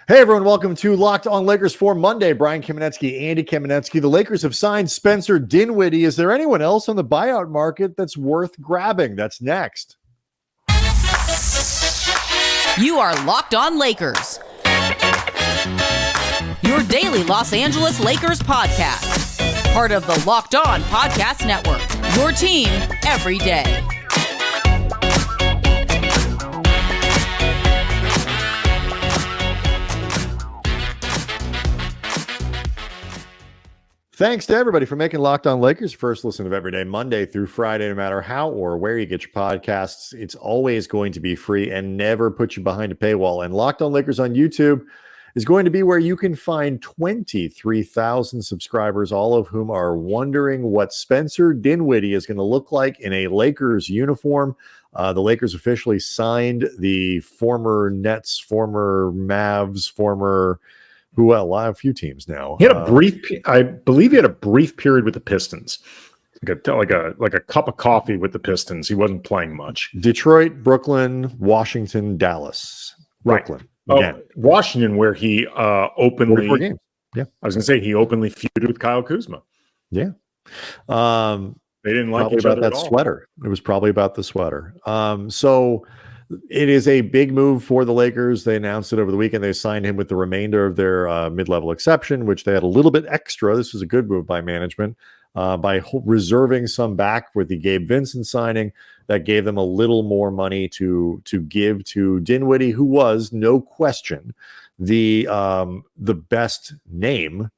Hey, everyone. Welcome to Locked on Lakers for Monday. Brian Kamenetsky, Andy Kamenetsky. The Lakers have signed Spencer Dinwiddie. Is there anyone else on the buyout market that's worth grabbing? That's next. You are Locked on Lakers, your daily Los Angeles Lakers podcast. Part of the Locked on Podcast Network, your team every day. Thanks to everybody for making Locked on Lakers first listen of every day, Monday through Friday, no matter how or where you get your podcasts. It's always going to be free and never put you behind a paywall. And Locked on Lakers on YouTube is going to be where you can find 23,000 subscribers, all of whom are wondering what Spencer Dinwiddie is going to look like in a Lakers uniform. The Lakers officially signed the former Nets, former Mavs, former... a few teams now. He had a brief, I believe he had a brief period with the Pistons, like a cup of coffee with the Pistons. He wasn't playing much. Detroit, Brooklyn, Washington, Dallas. Brooklyn. Right. Washington, where he openly, yeah, I was going to say he openly feuded with Kyle Kuzma. Yeah. They didn't like each other other at all. Sweater. It was probably about the sweater. So it is a big move for the Lakers. They announced it over the weekend. They signed him with the remainder of their mid-level exception, which they had a little bit extra. This was a good move by management by reserving some back with the Gabe Vincent signing. That gave them a little more money to give to Dinwiddie, who was, no question, the best name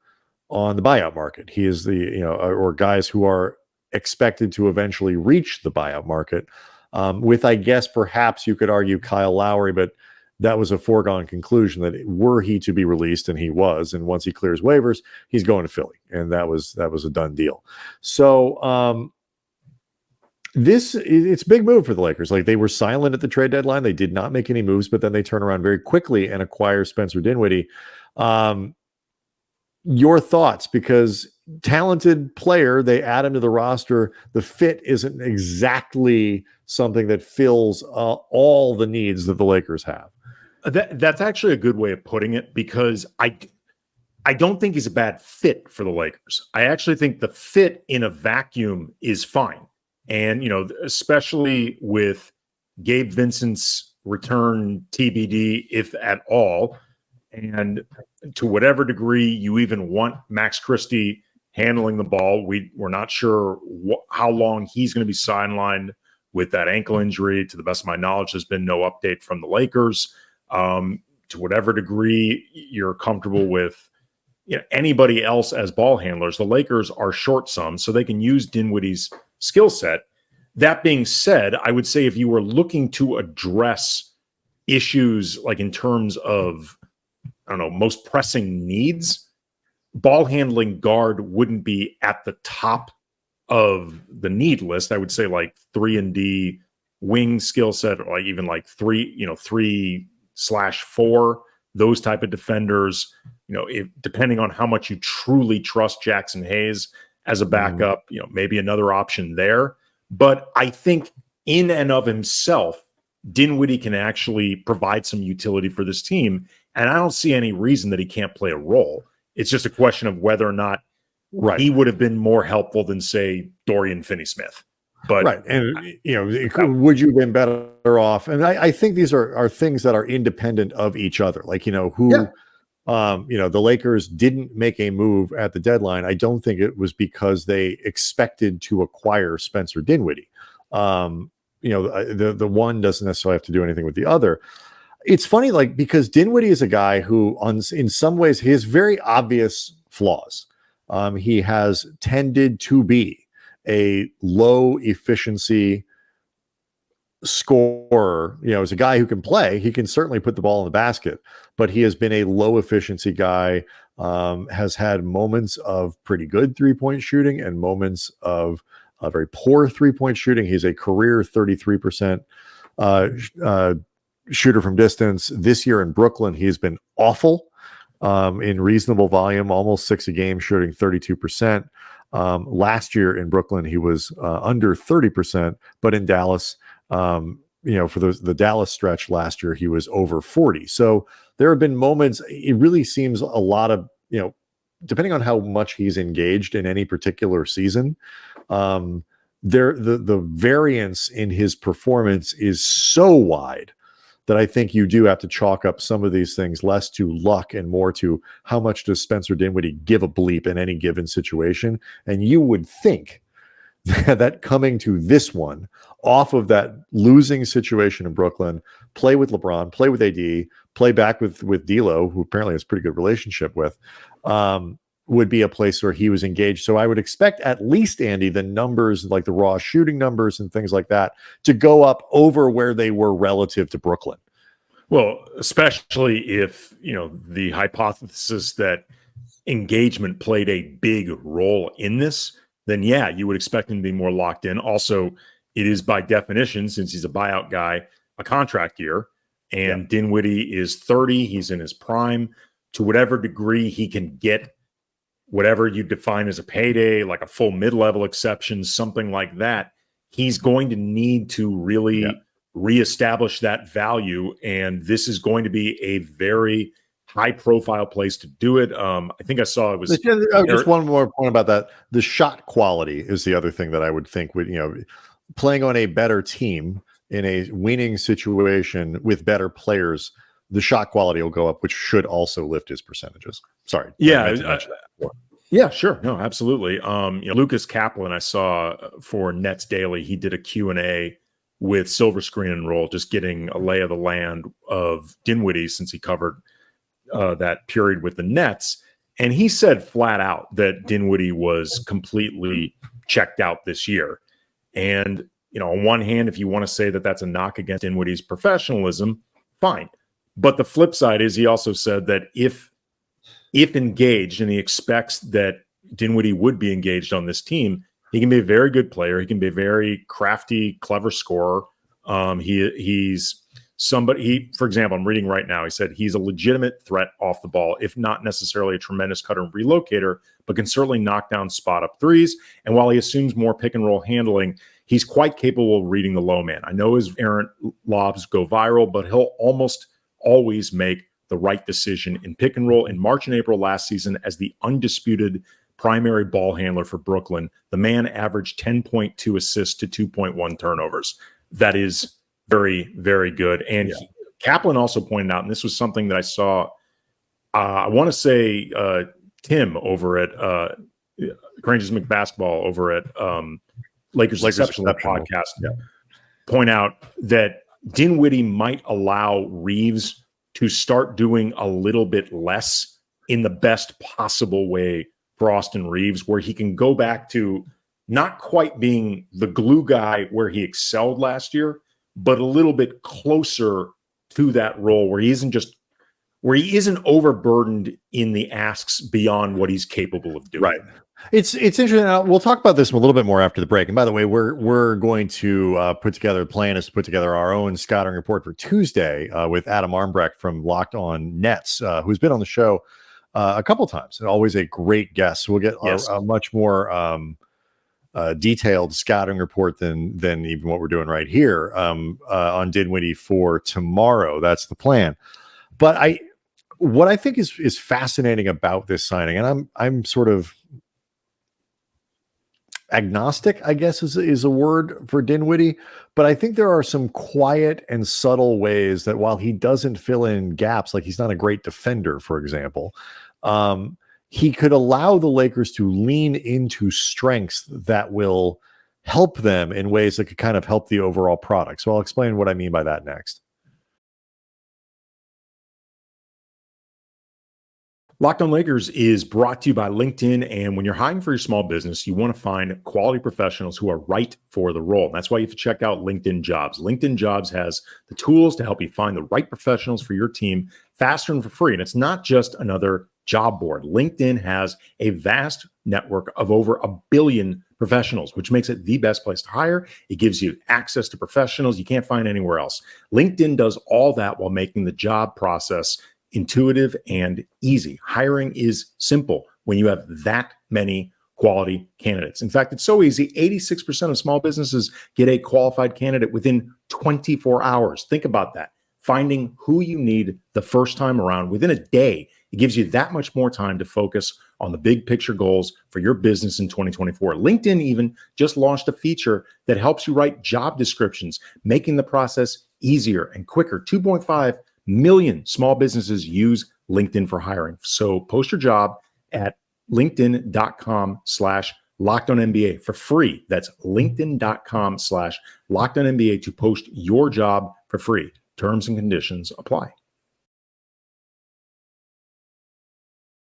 on the buyout market. He is or guys who are expected to eventually reach the buyout market. With, I guess, perhaps you could argue Kyle Lowry, but that was a foregone conclusion that were he to be released, and he was, and once he clears waivers, he's going to Philly, and that was a done deal. So it's a big move for the Lakers. Like, they were silent at the trade deadline. They did not make any moves, but then they turn around very quickly and acquire Spencer Dinwiddie. Your thoughts, because talented player, they add him to the roster. The fit isn't exactly something that fills all the needs that the Lakers have. That's actually a good way of putting it, because I don't think he's a bad fit for the Lakers. I actually think the fit in a vacuum is fine. And, especially with Gabe Vincent's return TBD, if at all, and to whatever degree you even want Max Christie handling the ball, we're not sure how long he's going to be sidelined with that ankle injury. To the best of my knowledge, there's been no update from the Lakers. To whatever degree you're comfortable with anybody else as ball handlers, the Lakers are short some, so they can use Dinwiddie's skill set. That being said, I would say if you were looking to address issues like in terms of, I don't know, most pressing needs, ball handling guard wouldn't be at the top of the need list. I would say like 3-and-D wing skill set, or like even like 3/4, those type of defenders. Depending on how much you truly trust Jackson Hayes as a backup, maybe another option there. But I think in and of himself, Dinwiddie can actually provide some utility for this team. And I don't see any reason that he can't play a role. It's just a question of whether or not he would have been more helpful than, say, Dorian Finney-Smith. But right. And, would you have been better off? And I think these are things that are independent of each other. Like, the Lakers didn't make a move at the deadline. I don't think it was because they expected to acquire Spencer Dinwiddie. The one doesn't necessarily have to do anything with the other. It's funny, because Dinwiddie is a guy who, in some ways, he has very obvious flaws. He has tended to be a low efficiency scorer. As a guy who can play, he can certainly put the ball in the basket, but he has been a low efficiency guy. Has had moments of pretty good 3-point shooting and moments of very poor 3-point shooting. He's a career 33% shooter from distance. This year in Brooklyn, he's been awful in reasonable volume, almost 6 a game, shooting 32%. Last year in Brooklyn, he was under 30%, but in Dallas, for the Dallas stretch last year, he was over 40. So there have been moments, it really seems a lot of, depending on how much he's engaged in any particular season, the variance in his performance is so wide that I think you do have to chalk up some of these things less to luck and more to how much does Spencer Dinwiddie give a bleep in any given situation. And you would think that coming to this one off of that losing situation in Brooklyn, play with LeBron, play with AD, play back with D'Lo, who apparently has a pretty good relationship with, would be a place where he was engaged. So I would expect at least, Andy, the numbers, like the raw shooting numbers and things like that, to go up over where they were relative to Brooklyn. Well, especially if, the hypothesis that engagement played a big role in this, then yeah, you would expect him to be more locked in. Also, it is by definition, since he's a buyout guy, a contract year. And Dinwiddie is 30. He's in his prime. To whatever degree he can get whatever you define as a payday, like a full mid-level exception, something like that, he's going to need to really reestablish that value. And this is going to be a very high-profile place to do it. I think I saw it was just one more point about that. The shot quality is the other thing that I would think would, playing on a better team in a winning situation with better players, the shot quality will go up, which should also lift his percentages. Sorry. Yeah, sure. No, absolutely. Lucas Kaplan, I saw for Nets Daily, he did a Q&A with Silver Screen and Roll, just getting a lay of the land of Dinwiddie since he covered that period with the Nets. And he said flat out that Dinwiddie was completely checked out this year. And, on one hand, if you want to say that that's a knock against Dinwiddie's professionalism, fine. But the flip side is he also said that if engaged, and he expects that Dinwiddie would be engaged on this team, he can be a very good player. He can be a very crafty, clever scorer. He's somebody, for example, I'm reading right now, he said he's a legitimate threat off the ball, if not necessarily a tremendous cutter and relocator, but can certainly knock down spot up threes. And while he assumes more pick and roll handling, he's quite capable of reading the low man. I know his errant lobs go viral, but he'll almost always make the right decision in pick and roll. In March and April last season, as the undisputed primary ball handler for Brooklyn, the man averaged 10.2 assists to 2.1 turnovers. That is very, very good. And Kaplan also pointed out, and this was something that I saw, I want to say Tim over at Granges McBasketball over at Lakers Exceptional podcast point out that Dinwiddie might allow Reaves to start doing a little bit less in the best possible way for Austin Reaves, where he can go back to not quite being the glue guy where he excelled last year, but a little bit closer to that role where he isn't overburdened in the asks beyond what he's capable of doing. Right. It's interesting. We'll talk about this a little bit more after the break. And by the way, we're going to put together our own scouting report for Tuesday with Adam Armbrecht from Locked On Nets, who's been on the show a couple times and always a great guest. So we'll get a much more detailed scouting report than even what we're doing right here on Dinwiddie for tomorrow. That's the plan. But what I think is fascinating about this signing, and I'm sort of agnostic, I guess is a word for Dinwiddie, but I think there are some quiet and subtle ways that while he doesn't fill in gaps, like he's not a great defender, for example, he could allow the Lakers to lean into strengths that will help them in ways that could kind of help the overall product. So I'll explain what I mean by that next. Locked On Lakers is brought to you by LinkedIn. And when you're hiring for your small business, you want to find quality professionals who are right for the role. And that's why you have to check out LinkedIn Jobs. LinkedIn Jobs has the tools to help you find the right professionals for your team faster and for free. And it's not just another job board. LinkedIn has a vast network of over 1 billion professionals, which makes it the best place to hire. It gives you access to professionals you can't find anywhere else. LinkedIn does all that while making the job process intuitive and easy. Hiring is simple when you have that many quality candidates. In fact, it's so easy. 86% of small businesses get a qualified candidate within 24 hours. Think about that. Finding who you need the first time around within a day, it gives you that much more time to focus on the big picture goals for your business in 2024. LinkedIn even just launched a feature that helps you write job descriptions, making the process easier and quicker. 2.5 million small businesses use LinkedIn for hiring. So post your job at linkedin.com/LockedOnNBA for free. That's linkedin.com/LockedOnNBA to post your job for free. Terms and conditions apply.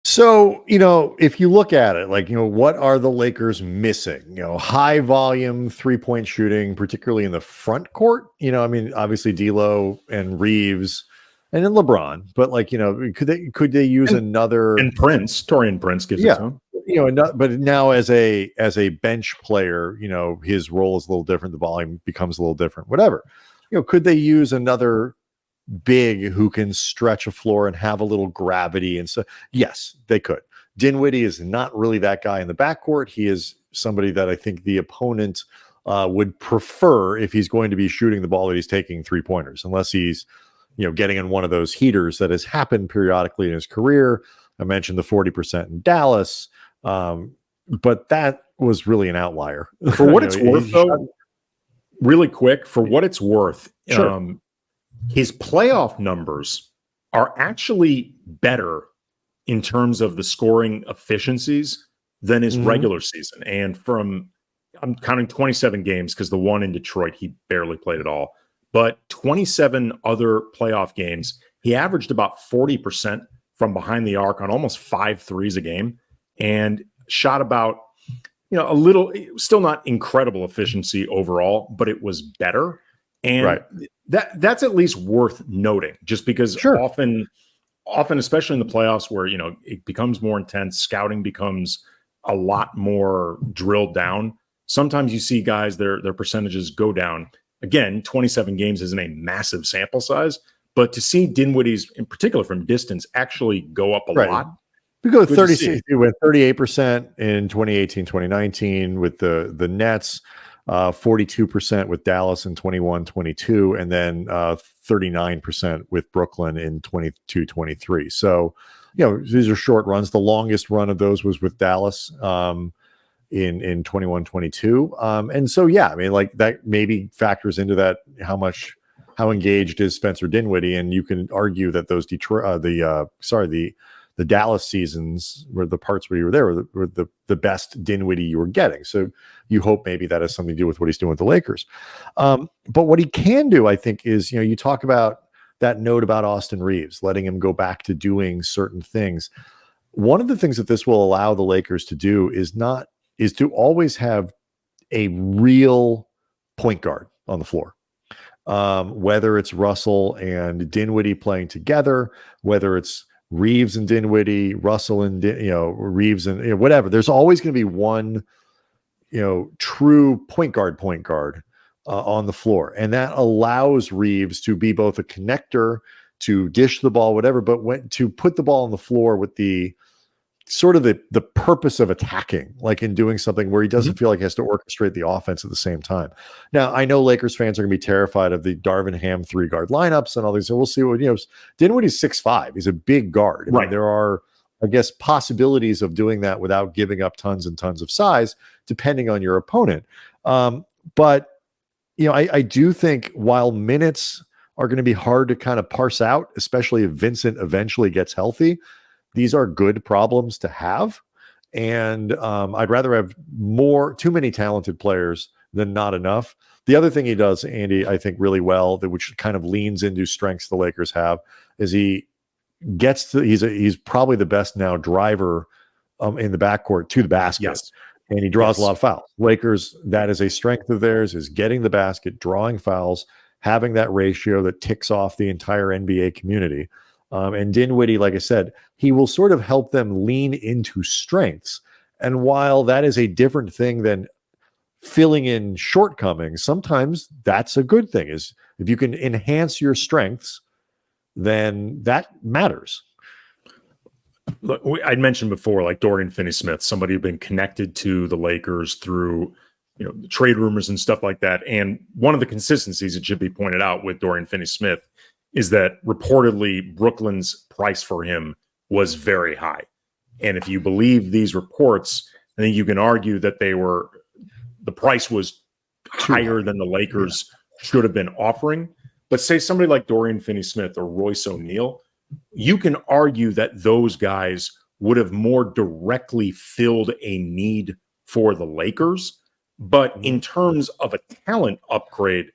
So, if you look at it, like, what are the Lakers missing? High volume 3-point shooting, particularly in the front court. Obviously D'Lo and Reaves and then LeBron, but could they use another, and Torian Prince gives it to him. But now as a bench player, his role is a little different. The volume becomes a little different, whatever. Could they use another big who can stretch a floor and have a little gravity? And so, yes, they could. Dinwiddie is not really that guy in the backcourt. He is somebody that I think the opponent would prefer if he's going to be shooting the ball that he's taking 3-pointers, unless he's, getting in one of those heaters that has happened periodically in his career. I mentioned the 40% in Dallas, but that was really an outlier. For what it's worth, though, really quick, for what it's worth, sure. His playoff numbers are actually better in terms of the scoring efficiencies than his regular season. And I'm counting 27 games because the one in Detroit, he barely played at all. But 27 other playoff games, he averaged about 40% from behind the arc on almost 5 threes a game and shot about, a little, still not incredible efficiency overall, but it was better. And that's at least worth noting, just because often, especially in the playoffs where, it becomes more intense, scouting becomes a lot more drilled down. Sometimes you see guys, their percentages go down. Again, 27 games isn't a massive sample size, but to see Dinwiddie's, in particular from distance, actually go up a lot. We go 36, we went 38% in 2018, 2019 with the Nets. 42% with Dallas in 21-22, and then 39% with Brooklyn in 22-23. So, these are short runs. The longest run of those was with Dallas in 21-22. And so, that maybe factors into that how engaged is Spencer Dinwiddie, and you can argue that those the Dallas seasons were the parts where you were there were the best Dinwiddie you were getting. So you hope maybe that has something to do with what he's doing with the Lakers. But what he can do, I think, is, you talk about that note about Austin Reaves, letting him go back to doing certain things. One of the things that this will allow the Lakers to do is to always have a real point guard on the floor. Whether it's Russell and Dinwiddie playing together, whether it's Reaves and Dinwiddie, Russell and Reaves and whatever. There's always going to be one, true point guard on the floor, and that allows Reaves to be both a connector, to dish the ball, whatever, but to put the ball on the floor with the sort of the purpose of attacking, like in doing something where he doesn't feel like he has to orchestrate the offense at the same time. Now, I know Lakers fans are going to be terrified of the Darvin Ham 3-guard lineups and all these. So we'll see what, Dinwiddie's 6'5". He's a big guard. I mean, there are, I guess, possibilities of doing that without giving up tons and tons of size, depending on your opponent. But, I do think while minutes are going to be hard to kind of parse out, especially if Vincent eventually gets healthy, these are good problems to have. And I'd rather have too many talented players than not enough. The other thing he does, Andy, I think really well, which kind of leans into strengths the Lakers have, is he's probably the best now driver in the backcourt to the basket. Yes. And he draws a lot of fouls. Lakers, that is a strength of theirs, is getting the basket, drawing fouls, having that ratio that ticks off the entire NBA community. And Dinwiddie, like I said, he will sort of help them lean into strengths. And while that is a different thing than filling in shortcomings, sometimes that's a good thing. Is if you can enhance your strengths, then that matters. Look, I'd mentioned before, like Dorian Finney-Smith, somebody who'd been connected to the Lakers through the trade rumors and stuff like that. And one of the consistencies, it should be pointed out, with Dorian Finney-Smith is that reportedly Brooklyn's price for him was very high. And if you believe these reports, I think you can argue that the price was higher than the Lakers should have been offering. But say somebody like Dorian Finney-Smith or Royce O'Neal, you can argue that those guys would have more directly filled a need for the Lakers. But in terms of a talent upgrade,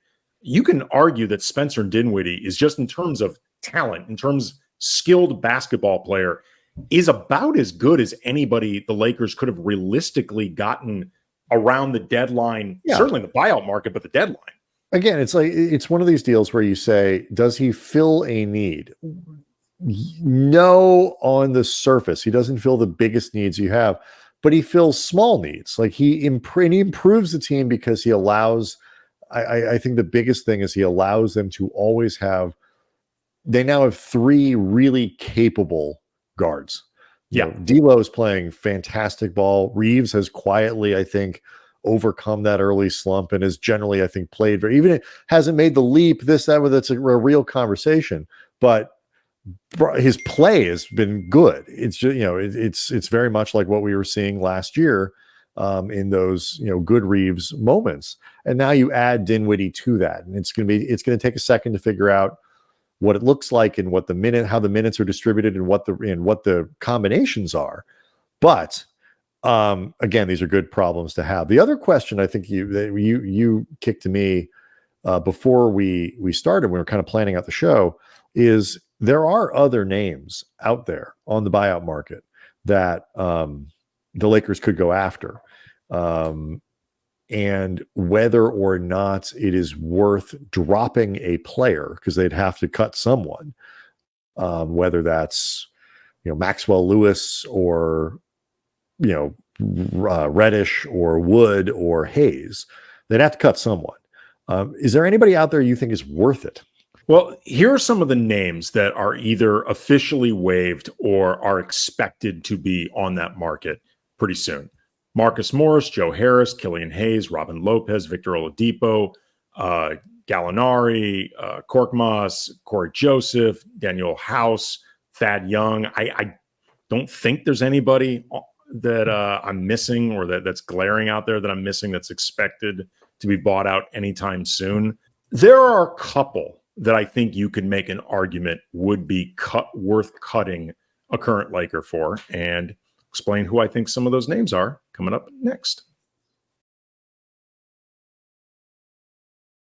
you can argue that Spencer Dinwiddie is, just in terms of talent, in terms of skilled basketball player, is about as good as anybody the Lakers could have realistically gotten around the deadline, certainly the buyout market, but the deadline. Again, it's one of these deals where you say, does he fill a need? No, on the surface, he doesn't fill the biggest needs you have, but he fills small needs. Like he improves the team because he allows, I think the biggest thing is he allows them to always they now have 3 really capable guards. D'Lo is playing fantastic ball. Reaves has quietly, I think, overcome that early slump and has generally, I think, played very, even if it hasn't made the leap, that's a real conversation, but his play has been good. It's just, it's very much like what we were seeing last year in those, good Reaves moments. And now you add Dinwiddie to that, and it's going to take a second to figure out what it looks like and how the minutes are distributed and what the combinations are. But again, these are good problems to have. The other question I think you kicked to me before we started, we were kind of planning out the show, is there are other names out there on the buyout market that the Lakers could go after. And whether or not it is worth dropping a player, because they'd have to cut someone, whether that's Maxwell Lewis or Reddish or Wood or Hayes, they'd have to cut someone. Is there anybody out there you think is worth it? Well, here are some of the names that are either officially waived or are expected to be on that market pretty soon. Marcus Morris, Joe Harris, Killian Hayes, Robin Lopez, Victor Oladipo, Gallinari, Korkmaz, Corey Joseph, Daniel House, Thad Young. I don't think there's anybody that I'm missing or that's glaring out there that I'm missing that's expected to be bought out anytime soon. There are a couple that I think you could make an argument would be worth cutting a current Laker for, and explain who I think some of those names are coming up next.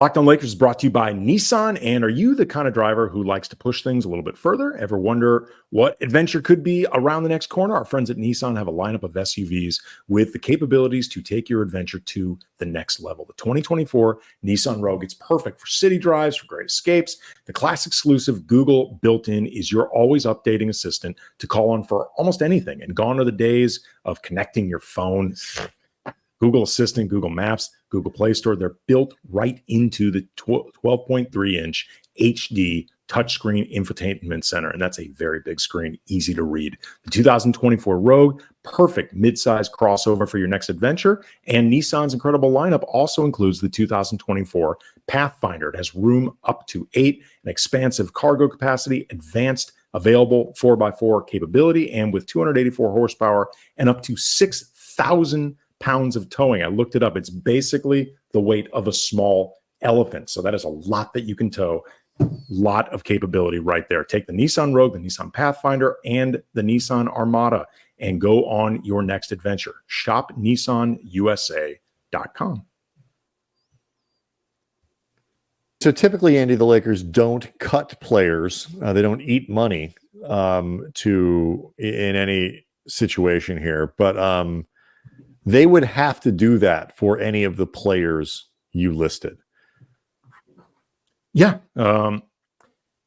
Locked On Lakers is brought to you by Nissan. And are you the kind of driver who likes to push things a little bit further? Ever wonder what adventure could be around the next corner? Our friends at Nissan have a lineup of SUVs with the capabilities to take your adventure to the next level. The 2024 Nissan Rogue, it's perfect for city drives, for great escapes. The class exclusive Google built-in is your always updating assistant to call on for almost anything. And gone are the days of connecting your phone. Google Assistant, Google Maps, Google Play Store, they're built right into the 12.3-inch HD touchscreen infotainment center. And that's a very big screen, easy to read. The 2024 Rogue, perfect mid-size crossover for your next adventure. And Nissan's incredible lineup also includes the 2024 Pathfinder. It has room up to 8, an expansive cargo capacity, advanced available 4x4 capability, and with 284 horsepower and up to 6,000 pounds of towing. I looked it up. It's basically the weight of a small elephant. So that is a lot that you can tow. Lot of capability right there. Take the Nissan Rogue, the Nissan Pathfinder, and the Nissan Armada and go on your next adventure. Shop NissanUSA.com. So typically, Andy, the Lakers don't cut players. They don't eat money in any situation here. But they would have to do that for any of the players you listed. Yeah. And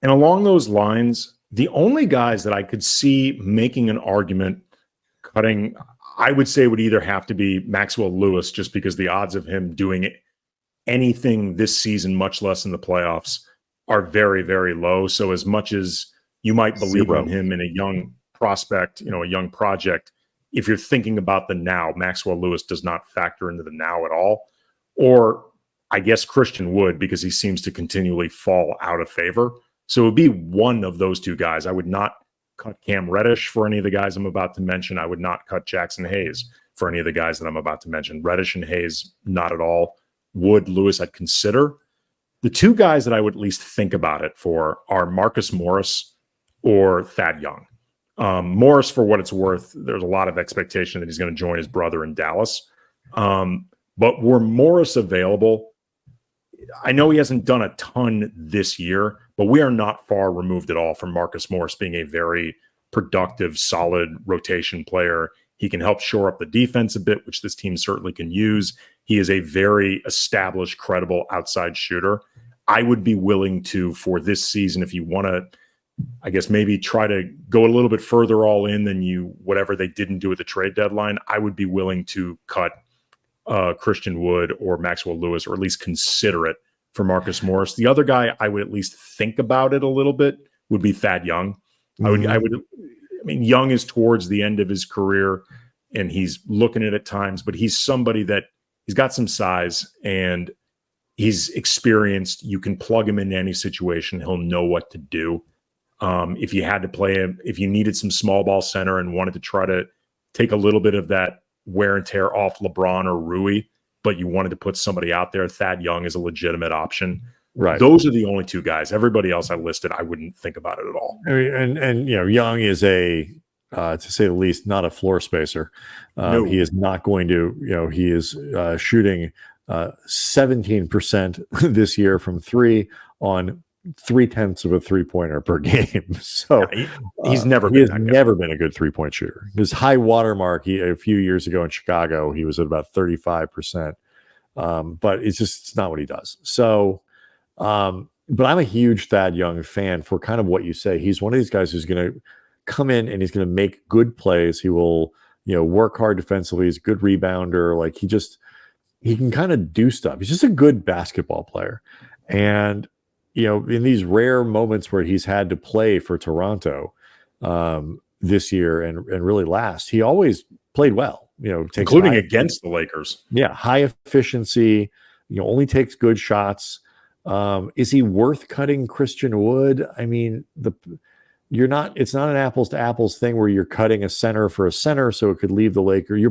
along those lines, the only guys that I could see making an argument cutting, I would say would either have to be Maxwell Lewis, just because the odds of him doing anything this season, much less in the playoffs, are very, very low. So as much as you might believe in him in a young prospect, a young project, if you're thinking about the now, Maxwell Lewis does not factor into the now at all. or I guess Christian Wood, because he seems to continually fall out of favor. So it would be one of those two guys. I would not cut Cam Reddish for any of the guys I'm about to mention. I would not cut Jackson Hayes for any of the guys that I'm about to mention. Reddish and Hayes, not at all. Wood, Lewis, I'd consider. The two guys that I would at least think about it for are Marcus Morris or Thad Young. Morris, for what it's worth, there's a lot of expectation that he's going to join his brother in Dallas. But were Morris available, I know he hasn't done a ton this year, but we are not far removed at all from Marcus Morris being a very productive, solid rotation player. He can help shore up the defense a bit, which this team certainly can use. He is a very established, credible outside shooter. I would be willing to, for this season, if you want to, I guess maybe try to go a little bit further all in than whatever they didn't do at the trade deadline, I would be willing to cut Christian Wood or Maxwell Lewis, or at least consider it for Marcus Morris. The other guy I would at least think about it a little bit would be Thad Young. I mean, Young is towards the end of his career and he's looking at times, but he's somebody that he's got some size and he's experienced. You can plug him into any situation. He'll know what to do. If you had to play him, if you needed some small ball center and wanted to try to take a little bit of that wear and tear off LeBron or Rui, but you wanted to put somebody out there, Thad Young is a legitimate option. Right. Those are the only two guys. Everybody else I listed, I wouldn't think about it at all. I mean, and Young is to say the least, not a floor spacer. No. He is not going to, he is shooting 17% this year from three on 0.3 of a 3-pointer per game. So yeah, he's never been a good 3-point shooter. His high watermark a few years ago in Chicago, he was at about 35%. But it's not what he does. So, but I'm a huge Thad Young fan for kind of what you say. He's one of these guys who's going to come in and he's going to make good plays. He will, work hard defensively. He's a good rebounder. Like he can kind of do stuff. He's just a good basketball player. And, in these rare moments where he's had to play for Toronto this year and really last, he always played well, including against the Lakers. Yeah. High efficiency, only takes good shots. Is he worth cutting Christian Wood? I mean, it's not an apples to apples thing where you're cutting a center for a center so it could leave the Lakers.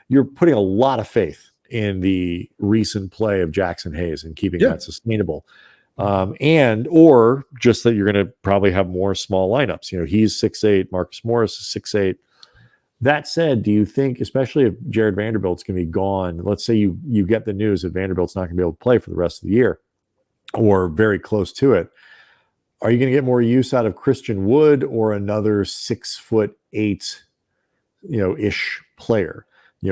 You're putting a lot of faith in the recent play of Jackson Hayes and keeping that sustainable. Or just that you're going to probably have more small lineups. He's 6'8", Marcus Morris is 6'8". That said, do you think, especially if Jared Vanderbilt's going to be gone, let's say you get the news that Vanderbilt's not going to be able to play for the rest of the year or very close to it, are you going to get more use out of Christian Wood or another 6'8", ish player?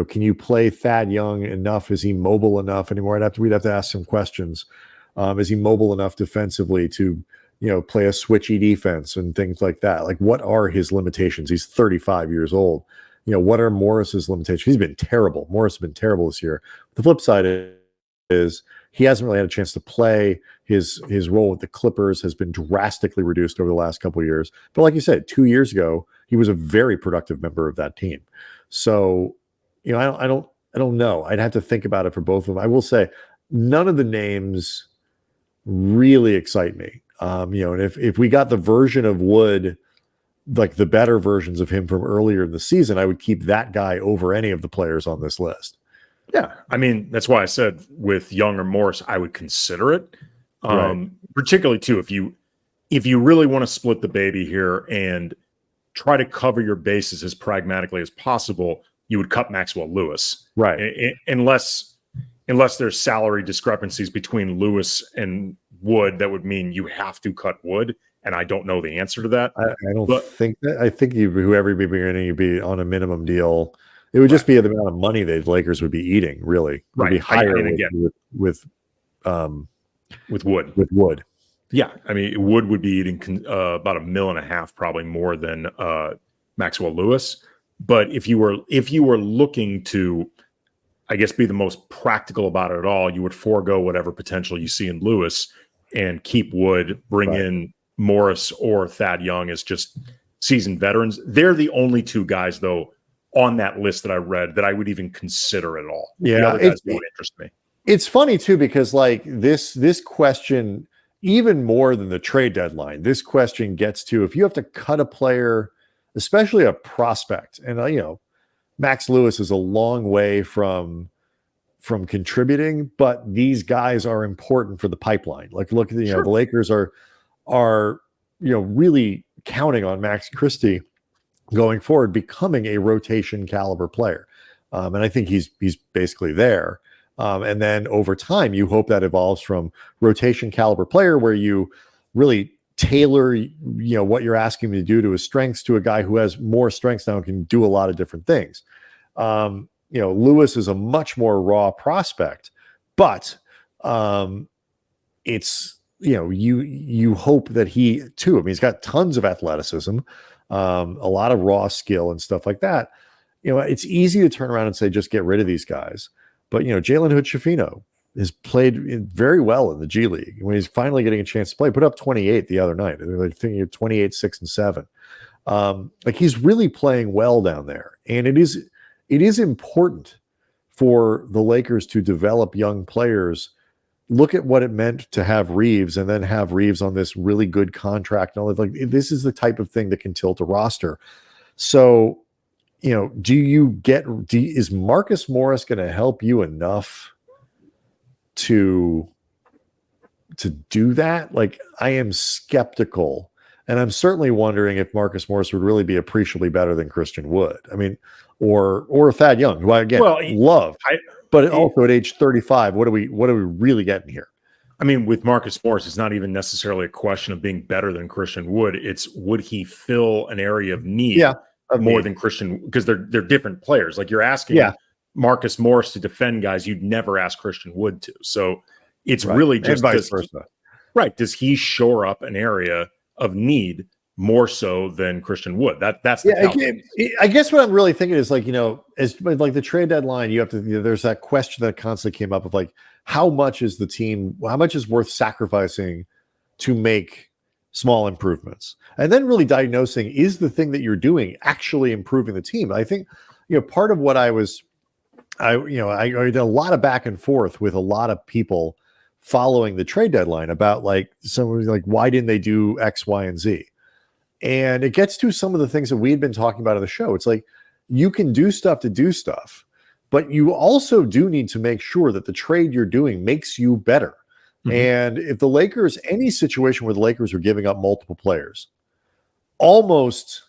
Can you play Thad Young enough? Is he mobile enough anymore? We'd have to ask some questions. Is he mobile enough defensively to, play a switchy defense and things like that? Like, what are his limitations? He's 35 years old. What are Morris's limitations? He's been terrible. Morris has been terrible this year. The flip side is he hasn't really had a chance to play. His role with the Clippers has been drastically reduced over the last couple of years. But like you said, 2 years ago, he was a very productive member of that team. So, I don't know. I'd have to think about it for both of them. I will say none of the names really excite me. And if we got the version of Wood, like the better versions of him from earlier in the season, I would keep that guy over any of the players on this list. Yeah. I mean, that's why I said with Young or Morris, I would consider it. Right. Particularly too, if you really want to split the baby here and try to cover your bases as pragmatically as possible, you would cut Maxwell Lewis. Right. Unless there's salary discrepancies between Lewis and Wood, that would mean you have to cut Wood, and I don't know the answer to that. I don't think that. I think whoever you'd be on a minimum deal. It would just be the amount of money the Lakers would be eating. Really, would be higher with Wood. With Wood, yeah. I mean, Wood would be eating about $1.5 million, probably more than Maxwell Lewis. But if you were looking to, I guess, be the most practical about it all, you would forego whatever potential you see in Lewis and keep Wood, bring in Morris or Thad Young as just seasoned veterans. They're the only two guys, though, on that list that I read that I would even consider at all. Yeah, the other guys don't interest me. It's funny too, because like this question, even more than the trade deadline, this question gets to if you have to cut a player, especially a prospect, and Max Lewis is a long way from contributing, but these guys are important for the pipeline. Like, look, Sure. the Lakers are really counting on Max Christie going forward, becoming a rotation caliber player, and I think he's basically there. And then over time, you hope that evolves from rotation caliber player, where you really tailor, what you're asking him to do to his strengths, to a guy who has more strengths now and can do a lot of different things. Lewis is a much more raw prospect, but it's, you hope that he too, I mean, he's got tons of athleticism, a lot of raw skill and stuff like that. It's easy to turn around and say, just get rid of these guys. But, Jalen Hood-Schifino has played very well in the G League. When he's finally getting a chance to play, put up 28 the other night. I think 28, 6, and 7. Like, he's really playing well down there. And it is important for the Lakers to develop young players. Look at what it meant to have Reaves, and then have Reaves on this really good contract. And all that. Like, this is the type of thing that can tilt a roster. So, is Marcus Morris going to help you enough to do that? Like, I am skeptical, and I'm certainly wondering if Marcus Morris would really be appreciably better than Christian Wood. I mean, or Thad Young, who I love, but also at age 35, what are we really getting here? I mean, with Marcus Morris, it's not even necessarily a question of being better than Christian Wood. It's, would he fill an area of need? Yeah. More than Christian, because they're different players. Like, you're asking Marcus Morris to defend guys you'd never ask Christian Wood to. So it's really just vice versa. Does he shore up an area of need more so than Christian Wood? That's the I guess what I'm really thinking is, like, as like the trade deadline, you have to, there's that question that constantly came up of, like, how much is worth sacrificing to make small improvements, and then really diagnosing, is the thing that you're doing actually improving the team? I think, part of what I did a lot of back and forth with a lot of people following the trade deadline about, like, someone like, why didn't they do X, Y, and Z? And it gets to some of the things that we had been talking about on the show. It's like, you can do stuff to do stuff, but you also do need to make sure that the trade you're doing makes you better. Mm-hmm. And if the Lakers, any situation where the Lakers are giving up multiple players, almost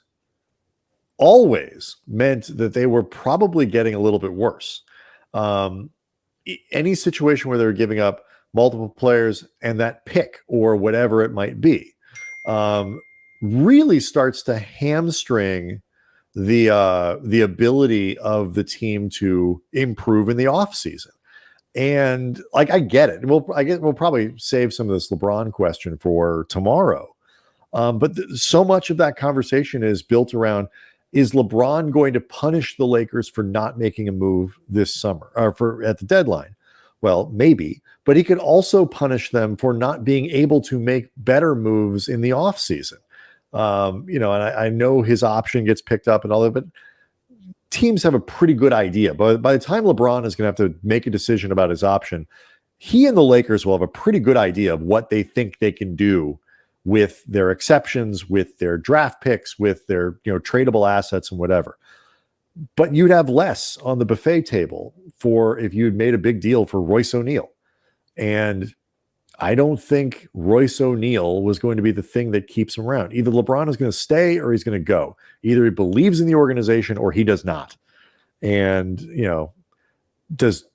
always meant that they were probably getting a little bit worse. Any situation where they're giving up multiple players and that pick or whatever it might be, really starts to hamstring the ability of the team to improve in the offseason. And, like, I get it. We'll probably save some of this LeBron question for tomorrow. But so much of that conversation is built around, is LeBron going to punish the Lakers for not making a move this summer, or at the deadline? Well, maybe, but he could also punish them for not being able to make better moves in the offseason. And I know his option gets picked up and all that, but teams have a pretty good idea. But by the time LeBron is going to have to make a decision about his option, he and the Lakers will have a pretty good idea of what they think they can do with their exceptions, with their draft picks, with their tradable assets and whatever. But you'd have less on the buffet table for if you'd made a big deal for Royce O'Neal. And I don't think Royce O'Neal was going to be the thing that keeps him around. Either LeBron is going to stay or he's going to go. Either he believes in the organization or he does not. And, does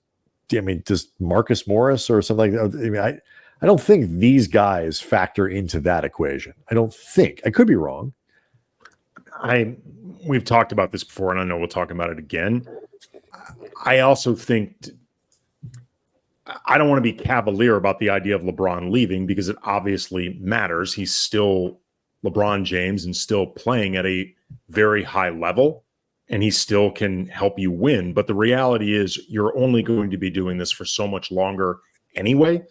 Marcus Morris or something like that? I mean, I don't think these guys factor into that equation. I don't think. I could be wrong. We've talked about this before, and I know we'll talk about it again. I also think I don't want to be cavalier about the idea of LeBron leaving, because it obviously matters. He's still LeBron James and still playing at a very high level, and he still can help you win. But the reality is, you're only going to be doing this for so much longer anyway.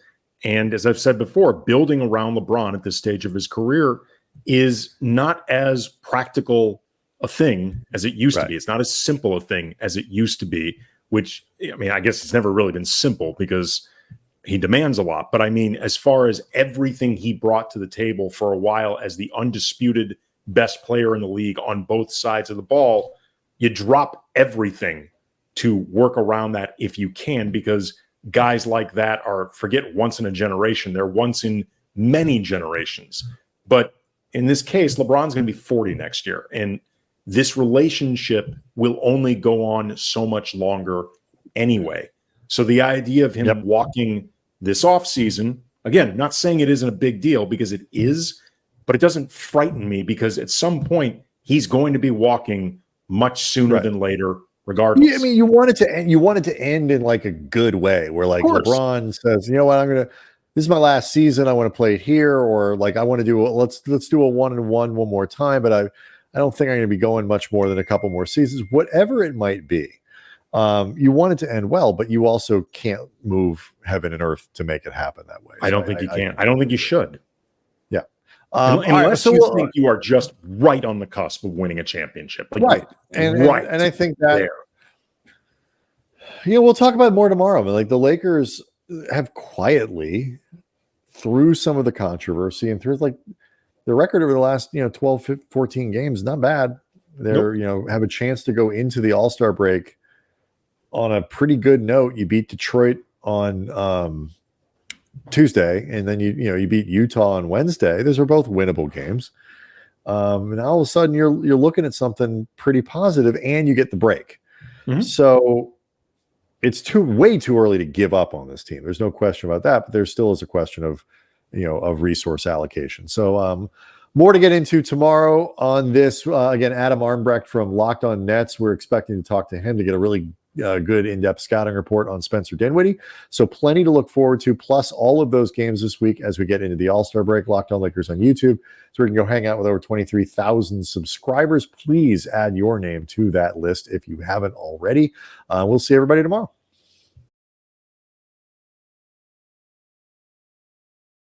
And as I've said before, building around LeBron at this stage of his career is not as practical a thing as it used to be. It's not as simple a thing as it used to be which, I mean, I guess it's never really been simple because he demands a lot. But I mean, as far as everything he brought to the table for a while as the undisputed best player in the league on both sides of the ball, you drop everything to work around that if you can, because guys like that are, forget once in a generation, they're once in many generations. But in this case, LeBron's going to be 40 next year, and this relationship will only go on so much longer anyway. So the idea of him walking this offseason, again, not saying it isn't a big deal, because it is, but it doesn't frighten me, because at some point he's going to be walking much sooner than later, regardless. Yeah, I mean, you want it to end in like a good way, where like LeBron says, you know what, this is my last season. I want to play it here, or like I want to do let's do a 1-1 one more time, but I don't think I'm going to be going much more than a couple more seasons, whatever it might be. You want it to end well, but you also can't move heaven and earth to make it happen that way. I don't think you can. I don't think you should. Yeah. Unless you think you are just right on the cusp of winning a championship. Like, and I think that there. We'll talk about it more tomorrow. But like the Lakers have quietly, through some of the controversy and through like the record over the last 12, 14 games, not bad. They're have a chance to go into the All-Star break on a pretty good note. You beat Detroit on Tuesday, and then you beat Utah on Wednesday. Those are both winnable games. And all of a sudden you're looking at something pretty positive, and you get the break. Mm-hmm. So it's way too early to give up on this team. There's no question about that, but there still is a question of resource allocation. So more to get into tomorrow on this. Again, Adam Armbrecht from Locked On Nets. We're expecting to talk to him to get a really good in-depth scouting report on Spencer Dinwiddie. So plenty to look forward to, plus all of those games this week as we get into the All-Star break. Locked On Lakers on YouTube, so we can go hang out with over 23,000 subscribers. Please add your name to that list if you haven't already. We'll see everybody tomorrow.